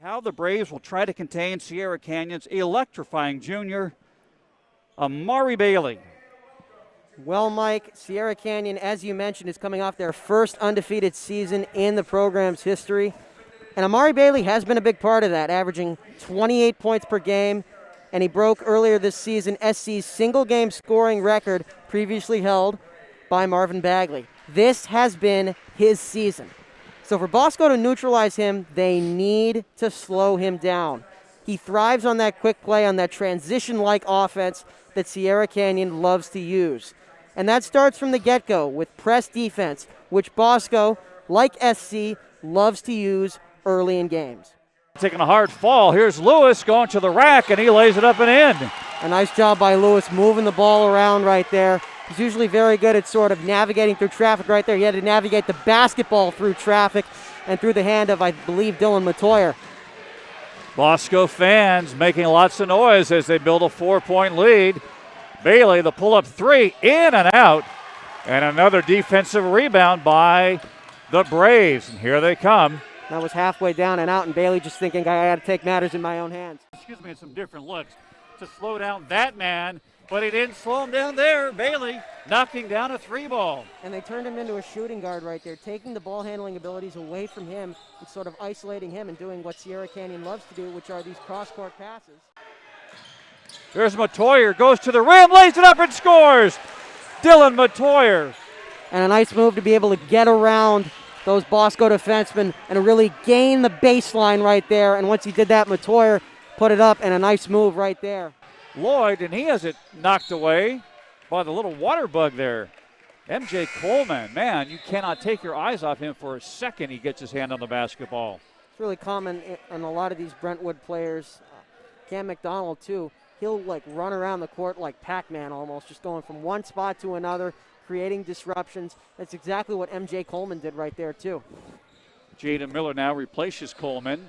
How the Braves will try to contain Sierra Canyon's electrifying junior, Amari Bailey. Well, Mike, Sierra Canyon, as you mentioned, is coming off their first undefeated season in the program's history. And Amari Bailey has been a big part of that, averaging 28 points per game. And he broke earlier this season SC's single-game scoring record previously held by Marvin Bagley. This has been his season. So for Bosco to neutralize him, they need to slow him down. He thrives on that quick play, on that transition-like offense that Sierra Canyon loves to use. And that starts from the get-go with press defense, which Bosco, like SC, loves to use early in games. Taking a hard fall. Here's Lewis going to the rack, and he lays it up and in. A nice job by Lewis moving the ball around right there. He's usually very good at sort of navigating through traffic right there. He had to navigate the basketball through traffic and through the hand of, I believe, Dylan Matoyer. Bosco fans making lots of noise as they build a 4-point lead. Bailey, the pull-up three, in and out. And another defensive rebound by the Braves. And here they come. That was halfway down and out, and Bailey just thinking, I got to take matters in my own hands. Excuse me, some different looks to slow down that man, but he didn't slow him down there. Bailey knocking down a 3-ball. And they turned him into a shooting guard right there, taking the ball handling abilities away from him and sort of isolating him and doing what Sierra Canyon loves to do, which are these cross-court passes. There's Matoyer, goes to the rim, lays it up and scores. Dylan Matoyer. And a nice move to be able to get around those Bosco defensemen and really gain the baseline right there. And once he did that, Matoyer put it up, and a nice move right there. Lloyd, and he has it knocked away by the little water bug there. MJ Coleman, man, you cannot take your eyes off him for a second. He gets his hand on the basketball. It's really common on a lot of these Brentwood players. Cam McDonald, too. He'll, run around the court like Pac-Man almost, just going from one spot to another, creating disruptions. That's exactly what MJ Coleman did right there, too. Jaden Miller now replaces Coleman.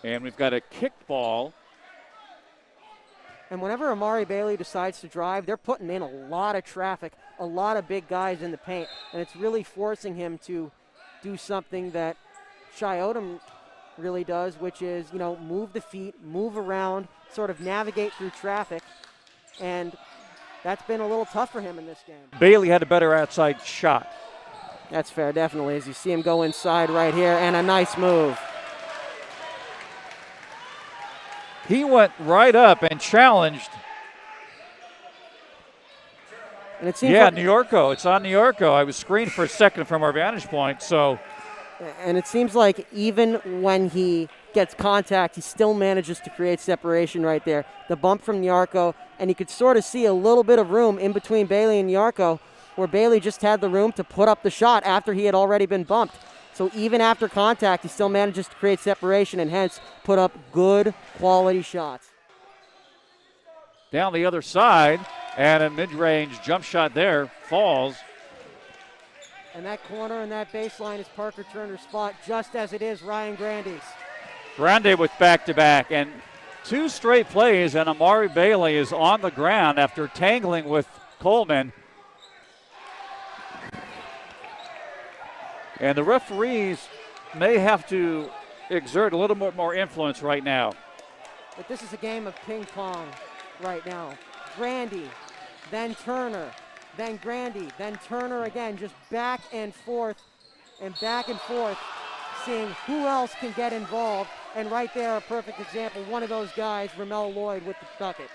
And we've got a kicked ball. And whenever Amari Bailey decides to drive, they're putting in a lot of traffic, a lot of big guys in the paint, and it's really forcing him to do something that Shai Odom really does, which is, move the feet, move around, sort of navigate through traffic, and that's been a little tough for him in this game. Bailey had a better outside shot. That's fair, definitely, as you see him go inside right here, and a nice move. He went right up and challenged. And it seems New Yorko. It's on New Yorko. I was screened for a second from our vantage point, so. And it seems like even when he gets contact, he still manages to create separation right there. The bump from Nyarko, and you could sort of see a little bit of room in between Bailey and Nyarko, where Bailey just had the room to put up the shot after he had already been bumped. So even after contact, he still manages to create separation and hence put up good quality shots. Down the other side, and a mid-range jump shot there, falls. And that corner and that baseline is Parker Turner's spot, just as it is Ryan Grandy's. Grande with back-to-back, and 2 straight plays, and Amari Bailey is on the ground after tangling with Coleman. And the referees may have to exert a little bit more influence right now. But this is a game of ping pong right now. Grandy, then Turner, then Grandy, then Turner again, just back and forth, seeing who else can get involved. And right there, a perfect example, one of those guys, Ramel Lloyd with the bucket.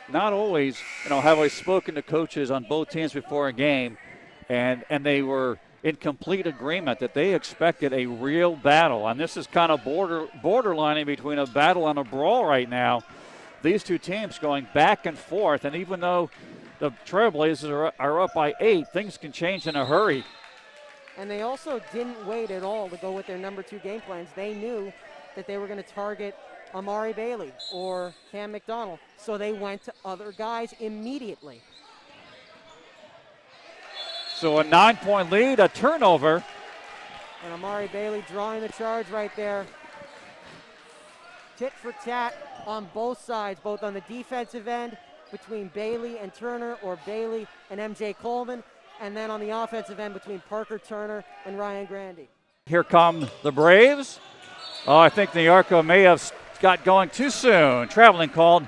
Not always, have I spoken to coaches on both teams before a game, and they were in complete agreement that they expected a real battle. And this is kind of borderlining between a battle and a brawl right now. These two teams going back and forth, and even though the Trailblazers are up by 8, things can change in a hurry. And they also didn't wait at all to go with their number 2 game plans. They knew that they were going to target Amari Bailey or Cam McDonald, so they went to other guys immediately. So a 9-point lead, a turnover. And Amari Bailey drawing the charge right there. Tit for tat on both sides, both on the defensive end between Bailey and Turner or Bailey and MJ Coleman, And then on the offensive end between Parker Turner and Ryan Grandy. Here come the Braves. Oh, I think Nyarko may have got going too soon. Traveling called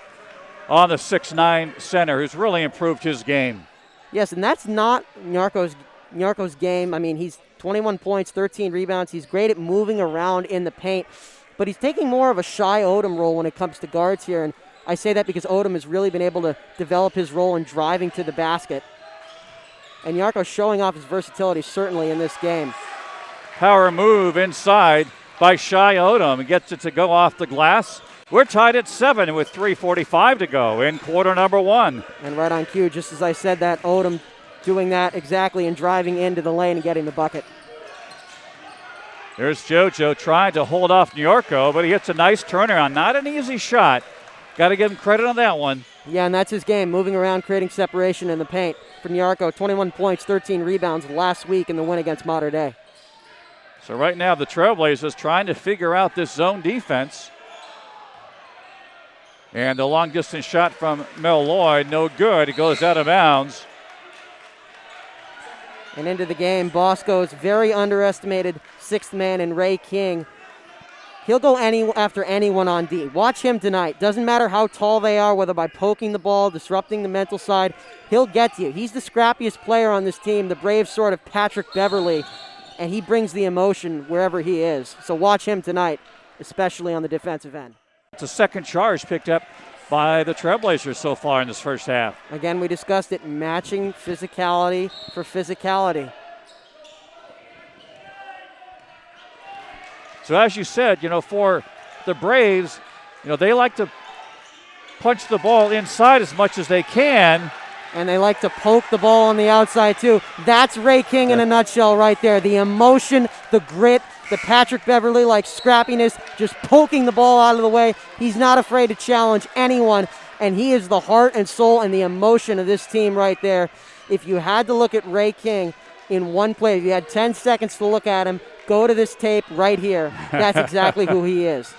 on the 6'9 center, who's really improved his game. Yes, and that's not Nyarko's game. I mean, he's 21 points, 13 rebounds. He's great at moving around in the paint, but he's taking more of a Shy Odom role when it comes to guards here. And I say that because Odom has really been able to develop his role in driving to the basket. And Nyarko's showing off his versatility certainly in this game. Power move inside by Shy Odom. He gets it to go off the glass. We're tied at 7 with 3:45 to go in quarter number 1. And right on cue, just as I said that, Odom doing that exactly and driving into the lane and getting the bucket. There's JoJo trying to hold off Nyarko, but he hits a nice turnaround. Not an easy shot. Got to give him credit on that one. Yeah, and that's his game, moving around, creating separation in the paint. For Nyarko, 21 points, 13 rebounds last week in the win against Mater Dei. So right now the Trailblazers trying to figure out this zone defense. And the long distance shot from Mel Lloyd, no good. It goes out of bounds. And into the game, Bosco's very underestimated sixth man in Ray King. He'll go after anyone on D. Watch him tonight. Doesn't matter how tall they are, whether by poking the ball, disrupting the mental side, he'll get to you. He's the scrappiest player on this team, the Braves sort of Patrick Beverly, and he brings the emotion wherever he is. So watch him tonight, especially on the defensive end. It's a second charge picked up by the Trailblazers so far in this first half. Again, we discussed it, matching physicality for physicality. So as you said, for the Braves, they like to punch the ball inside as much as they can. And they like to poke the ball on the outside too. That's Ray King in a nutshell right there. The emotion, the grit, the Patrick Beverly-like scrappiness, just poking the ball out of the way. He's not afraid to challenge anyone, and he is the heart and soul and the emotion of this team right there. If you had to look at Ray King in one play, if you had 10 seconds to look at him, go to this tape right here. That's exactly who he is.